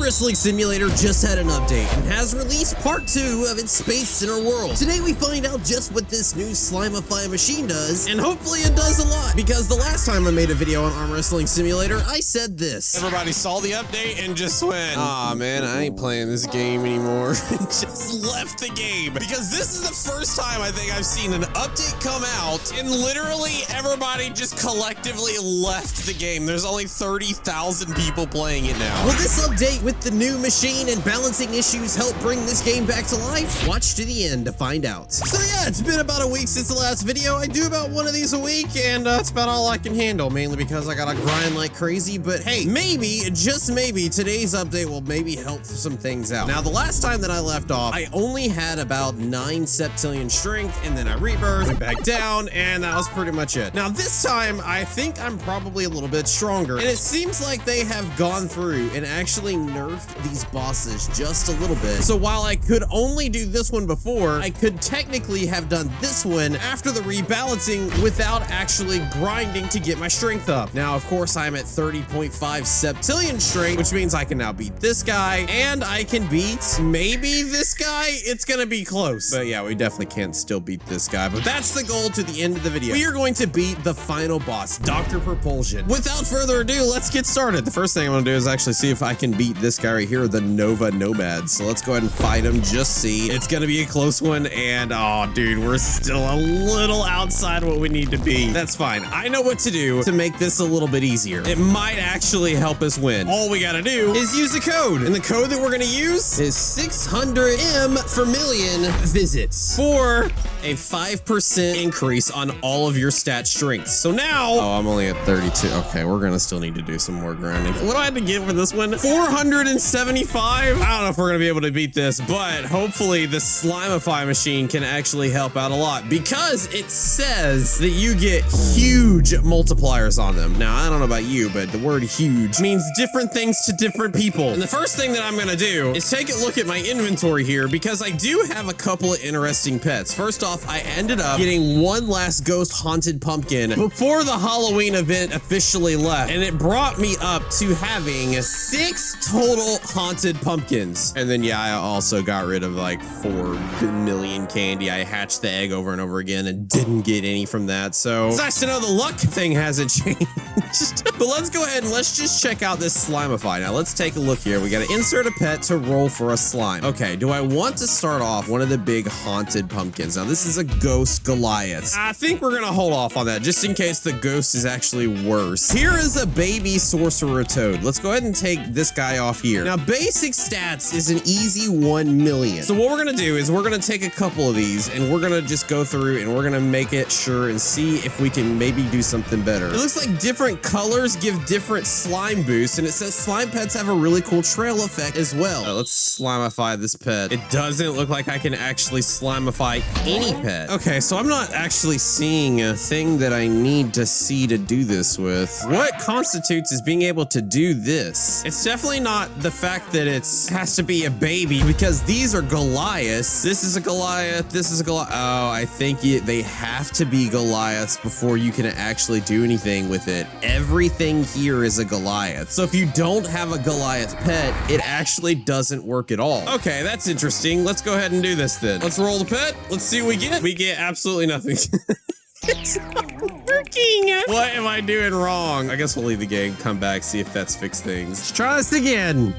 Wrestling Simulator just had an update and has released part 2 of its Space Center world. Today we find out just what this new Slimify machine does, and hopefully it does a lot, because the last time I made a video on Arm Wrestling Simulator, I said this. Everybody saw the update and just went, "Aw, man, I ain't playing this game anymore." Just left the game. Because this is the first time I think I've seen an update come out and literally everybody just collectively left the game. There's only 30,000 people playing it now. Will this update with the new machine and balancing issues help bring this game back to life? Watch to the end to find out. So yeah, it's been about a week since the last video. I do about one of these a week, and that's about all I can handle, mainly because I gotta grind like crazy. But hey, maybe, just maybe, today's update will maybe help some things out. Now, the last time that I left off, I only had about 9 septillion strength, and then I rebirthed, went back down, and that was pretty much it. Now, this time, I think I'm probably a little bit stronger, and it seems like they have gone through and actually nerfed these bosses just a little bit. So while I could only do this one before, I could technically have done this one after the rebalancing without actually grinding to get my strength up. Now, of course, I'm at 30.5 septillion strength, which means I can now beat this guy, and I can beat maybe this guy. It's gonna be close. But yeah, we definitely can't still beat this guy, but that's the goal to the end of the video. We are going to beat the final boss, Dr. Propulsion. Without further ado, let's get started. The first thing I'm gonna do is actually see if I can beat this guy right here, the Nova Nomad. So let's go ahead and fight him, just see. It's gonna be a close one, and oh, dude, we're still a little outside what we need to be. That's fine. I know what to do to make this a little bit easier. It might actually help us win. All we gotta do is use a code, and the code that we're gonna use is 600M for million visits for a 5% increase on all of your stat strengths. So now, oh, I'm only at 32. Okay, we're gonna still need to do some more grinding. What do I have to get for this one? 475? I don't know if we're gonna be able to beat this, but hopefully the Slimify machine can actually help out a lot, because it says that you get huge multipliers on them. Now, I don't know about you, but the word huge means different things to different people. And the first thing that I'm gonna do is take a look at my inventory here, because I do have a couple of interesting pets. First off, I ended up getting one last ghost haunted pumpkin before the Halloween event officially left, and it brought me up to having 6 total haunted pumpkins. And then yeah, I also got rid of like 4 million candy. I hatched the egg over and over again and didn't get any from that. So it's nice to know the luck thing hasn't changed. But let's go ahead and let's just check out this Slimify. Now let's take a look here. We got to insert a pet to roll for a slime. Okay, do I want to start off one of the big haunted pumpkins? Now this is a ghost Goliath. I think we're gonna hold off on that just in case the ghost is actually worse. Here is a baby sorcerer toad. Let's go ahead and take this guy off here. Now basic stats is an easy 1 million. So what we're gonna do is we're gonna take a couple of these and we're gonna just go through and we're gonna make it sure and see if we can maybe do something better. It looks like different colors give different slime boosts, and it says slime pets have a really cool trail effect as well. Let's Slimify this pet. It doesn't look like I can actually Slimify any pet. Okay, so I'm not actually seeing a thing that I need to see to do this with. What constitutes as being able to do this? It's definitely not the fact that it has to be a baby, because these are Goliaths. This is a Goliath. This is a Goliath. Oh, I think they have to be Goliaths before you can actually do anything with it. Everything here is a Goliath. So if you don't have a Goliath pet, it actually doesn't work at all. Okay, that's interesting. Let's go ahead and do this then. Let's roll the pet. Let's see what we get. We get absolutely nothing. It's not working. What am I doing wrong? I guess we'll leave the game, come back, see if that's fixed things. Let's try this again.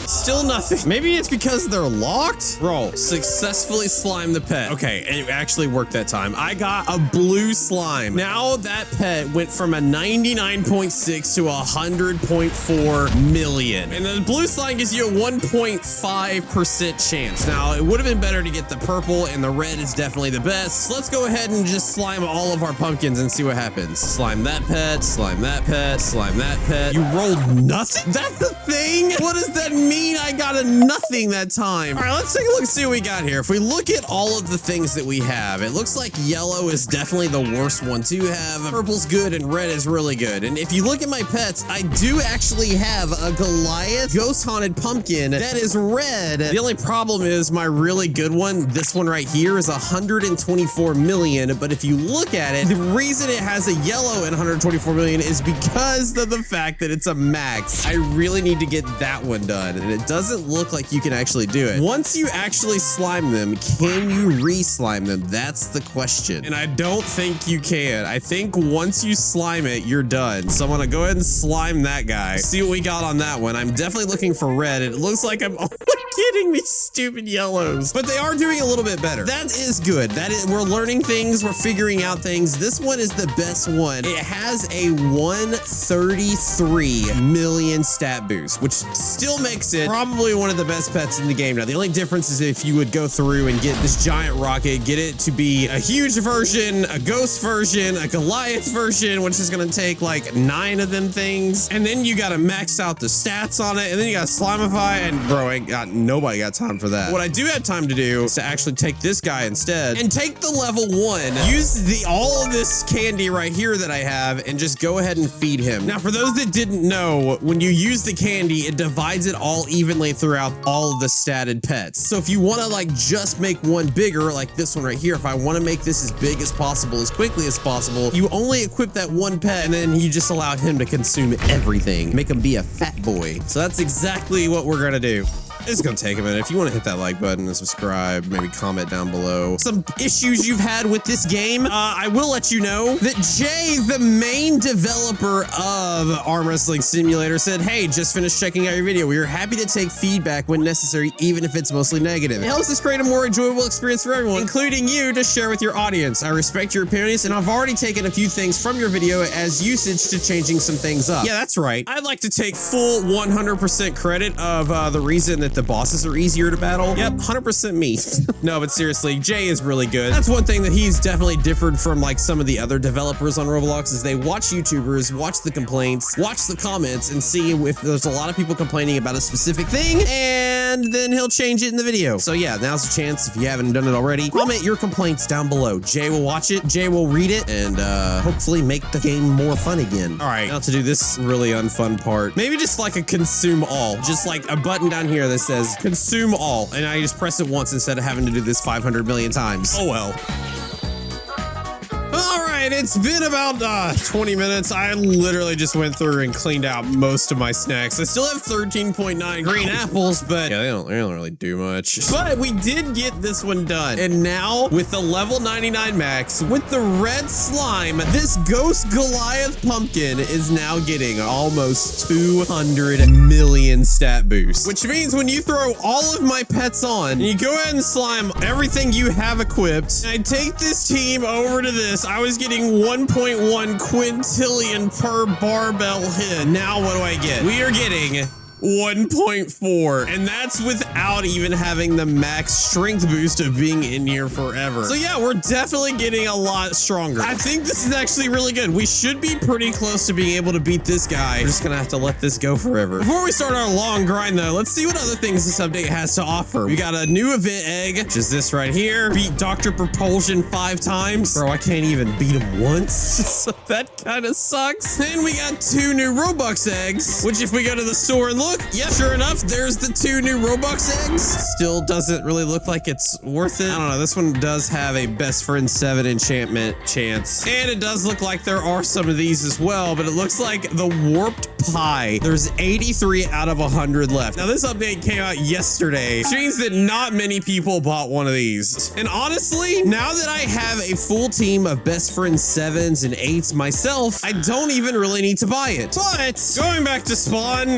Still nothing. Maybe it's because they're locked? Roll. Successfully slime the pet. Okay, it actually worked that time. I got a blue slime. Now that pet went from a 99.6 to 100.4 million. And the blue slime gives you a 1.5% chance. Now, it would have been better to get the purple, and the red is definitely the best. So let's go ahead and just slime all of our pumpkins and see what happens. Slime that pet, slime that pet, slime that pet. You rolled nothing? That's the thing? What does that mean? mean I got a nothing that time. All right, let's take a look and see what we got here. If we look at all of the things that we have, it looks like yellow is definitely the worst one to have. Purple's good and red is really good. And if you look at my pets, I do actually have a Goliath ghost haunted pumpkin that is red. The only problem is my really good one, this one right here, is 124 million. But if you look at it, the reason it has a yellow and 124 million is because of the fact that it's a max. I really need to get that one done, and it doesn't look like you can actually do it. Once you actually slime them, can you re-slime them? That's the question. And I don't think you can. I think once you slime it, you're done. So I'm gonna go ahead and slime that guy. See what we got on that one. I'm definitely looking for red. It looks like I'm getting these stupid yellows, but they are doing a little bit better. That is good. We're learning things. We're figuring out things. This one is the best one. It has a 133 million stat boost, which still makes it probably one of the best pets in the game. Now, the only difference is if you would go through and get this giant rocket, get it to be a huge version, a ghost version, a Goliath version, which is going to take like 9 of them things. And then you got to max out the stats on it. And then you got to slimify, and bro, nobody got time for that. What I do have time to do is to actually take this guy instead and take the level 1, use all of this candy right here that I have, and just go ahead and feed him. Now, for those that didn't know, when you use the candy, it divides it all evenly throughout all of the statted pets. So if you want to like just make one bigger, like this one right here, if I want to make this as big as possible, as quickly as possible, you only equip that one pet, and then you just allow him to consume everything. Make him be a fat boy. So that's exactly what we're gonna do. It's gonna take a minute. If you want to hit that like button and subscribe, maybe comment down below some issues you've had with this game. I will let you know that Jay, the main developer of Arm Wrestling Simulator, said, hey, just finished checking out your video. We are happy to take feedback when necessary, even if it's mostly negative. It helps us create a more enjoyable experience for everyone, including you, to share with your audience. I respect your opinions, and I've already taken a few things from your video as usage to changing some things up. Yeah, that's right. I'd like to take full 100% credit of the reason that the bosses are easier to battle. Yep, 100% me. No, but seriously, Jay is really good. That's one thing that he's definitely differed from like some of the other developers on Roblox, is they watch YouTubers, watch the complaints, watch the comments, and see if there's a lot of people complaining about a specific thing, and then he'll change it in the video. So yeah, now's the chance. If you haven't done it already, comment your complaints down below. Jay will watch it, Jay will read it, and hopefully make the game more fun again. All right, now to do this really unfun part, maybe just like a consume all, just like a button down here that says consume all, and I just press it once instead of having to do this 500 million times. Oh well. All right, it's been about 20 minutes. I literally just went through and cleaned out most of my snacks. I still have 13.9 green apples, but yeah, they don't really do much. But we did get this one done. And now with the level 99 max, with the red slime, this ghost Goliath pumpkin is now getting almost 200 million stat boost, which means when you throw all of my pets on and you go ahead and slime everything you have equipped, and I take this team over to this, I was getting 1.1 quintillion per barbell hit. Now what do I get? We are getting 1.4, and that's without even having the max strength boost of being in here forever. So yeah, we're definitely getting a lot stronger. I think this is actually really good. We should be pretty close to being able to beat this guy. We're just gonna have to let this go forever. Before we start our long grind though, let's see what other things this update has to offer. We got a new event egg, which is this right here. Beat Dr. Propulsion 5 times. Bro, I can't even beat him once. So that kind of sucks. Then we got 2 new Robux eggs, which if we go to the store and look, yeah, sure enough, there's the 2 new Robux eggs. Still doesn't really look like it's worth it. I don't know, this one does have a best friend 7 enchantment chance. And it does look like there are some of these as well, but it looks like the warped pie, there's 83 out of 100 left. Now this update came out yesterday, which means that not many people bought one of these. And honestly, now that I have a full team of best friend 7s and 8s myself, I don't even really need to buy it. But going back to spawn,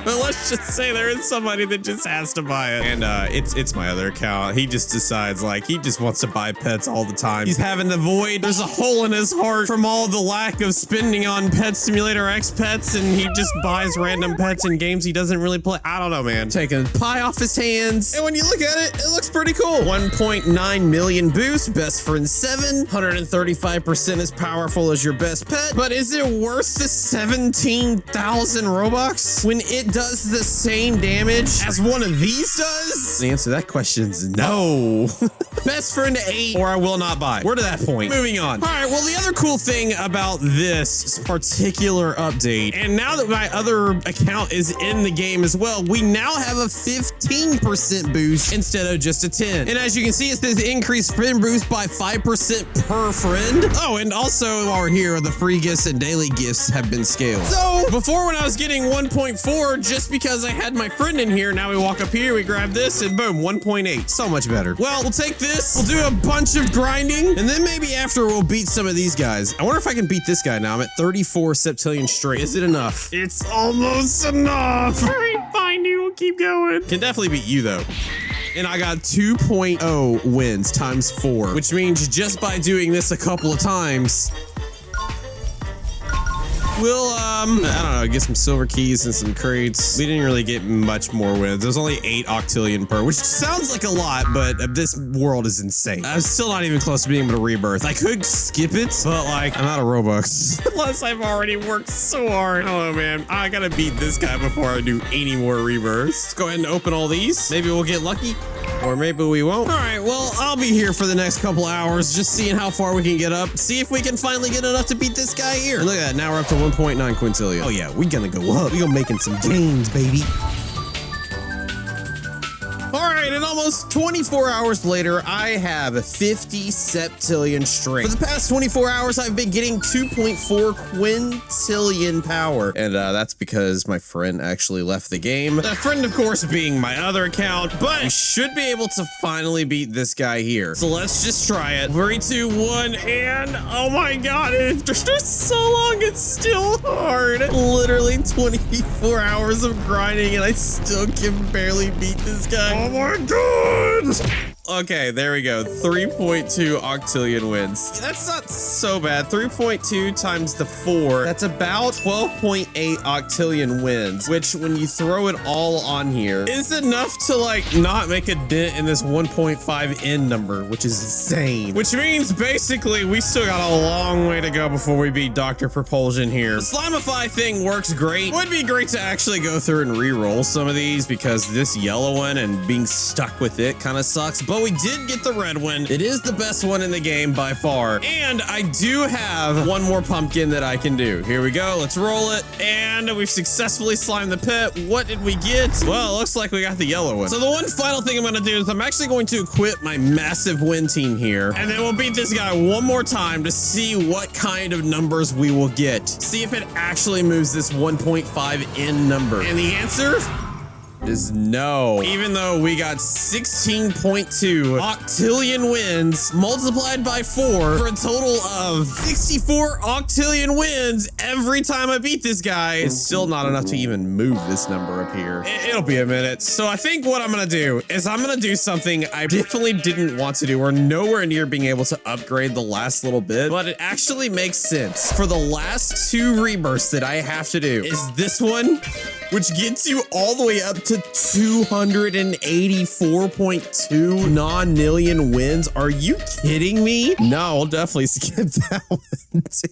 but let's just say there is somebody that just has to buy it. And it's my other account. He just decides like he just wants to buy pets all the time. He's having the void. There's a hole in his heart from all the lack of spending on Pet Simulator X pets, and he just buys random pets in games he doesn't really play. I don't know, man. Taking the pie off his hands. And when you look at it, it looks pretty cool. 1.9 million boost, best friend 7, 135% as powerful as your best pet. But is it worth the 17,000 Robux when it it does the same damage as one of these does? The answer to that question is no. Best friend 8 or I will not buy. We're to that point. Moving on. All right, well, the other cool thing about this particular update, and now that my other account is in the game as well, we now have a 15% boost instead of just a 10. And as you can see, it says increased friend boost by 5% per friend. Oh, and also while we're here, the free gifts and daily gifts have been scaled. So before when I was getting 1.4, just because I had my friend in here, now we walk up here, we grab this and boom, 1.8. So much better. Well, we'll take this, we'll do a bunch of grinding, and then maybe after we'll beat some of these guys. I wonder if I can beat this guy now. I'm at 34 septillion straight. Is it enough? It's almost enough. All right, fine, dude, we'll keep going. Can definitely beat you though. And I got 2.0 wins times 4, which means just by doing this a couple of times, we'll, I don't know, get some silver keys and some crates. We didn't really get much more wins. There's only 8 octillion per, which sounds like a lot, but this world is insane. I'm still not even close to being able to rebirth. I could skip it, but like, I'm out of Robux. Unless I've already worked so hard. Oh man, I gotta beat this guy before I do any more rebirths. Let's go ahead and open all these. Maybe we'll get lucky. Or maybe we won't. All right, well, I'll be here for the next couple hours, just seeing how far we can get up. See if we can finally get enough to beat this guy here. And look at that, now we're up to 1.9 quintillion. Oh yeah, we gonna go up. We gonna making some gains, baby. All right, and almost 24 hours later, I have 50 septillion strength. For the past 24 hours, I've been getting 2.4 quintillion power. And that's because my friend actually left the game. That friend, of course, being my other account, but we should be able to finally beat this guy here. So let's just try it. 3, 2, 1, and oh my God, after so long, it's still hard. Literally 24 hours of grinding and I still can barely beat this guy. Oh my God! Okay, there we go. 3.2 octillion wins. That's not so bad. 3.2 times the 4. That's about 12.8 octillion wins, which when you throw it all on here is enough to like not make a dent in this 1.5 end number, which is insane. Which means basically we still got a long way to go before we beat Dr. Propulsion here. The Slimify thing works great. Would be great to actually go through and re-roll some of these because this yellow one and being stuck with it kind of sucks, but we did get the red one. It is the best one in the game by far. And I do have one more pumpkin that I can do. Here we go. Let's roll it. And we've successfully slimed the pit. What did we get? Well, it looks like we got the yellow one. So the one final thing I'm going to do is I'm actually going to equip my massive win team here. And then we'll beat this guy one more time to see what kind of numbers we will get. See if it actually moves this 1.5 end number. And the answer is no. Even though we got 16.2 octillion wins multiplied by 4 for a total of 64 octillion wins every time I beat this guy, it's still not enough to even move this number up here. It'll be a minute. So I think what I'm gonna do is I'm gonna do something I definitely didn't want to do. We're nowhere near being able to upgrade the last little bit, but it actually makes sense. For the last 2 rebirths that I have to do is this one, which gets you all the way up to 284.2 non-million wins. Are you kidding me? No, I'll definitely skip that one too.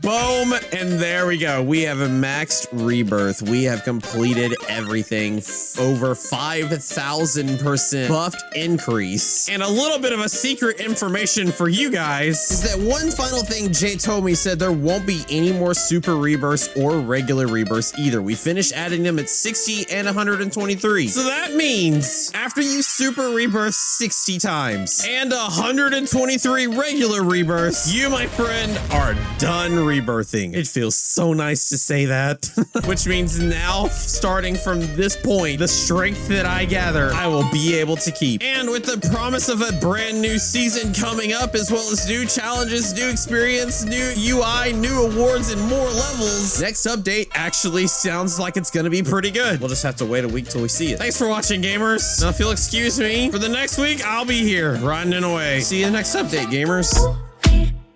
Boom, and there we go. We have a maxed rebirth. We have completed everything. Over 5,000% buffed increase. And a little bit of a secret information for you guys is that one final thing Jay told me said there won't be any more super rebirths or regular rebirths either. We finished adding them at 60 and 123. So that means after you super rebirth 60 times and 123 regular rebirths, you, my friend, are done rebirthing. It feels so nice to say that. Which means now, starting from this point, the strength that I gather, I will be able to keep. And with the promise of a brand new season coming up, as well as new challenges, new experience, new UI, new awards, and more levels, next update actually sounds like it's gonna be pretty good. We'll just have to wait a week till we see it. Thanks for watching, gamers. Now, if you'll excuse me, for the next week, I'll be here, riding away. See you next update, gamers.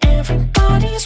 Everybody's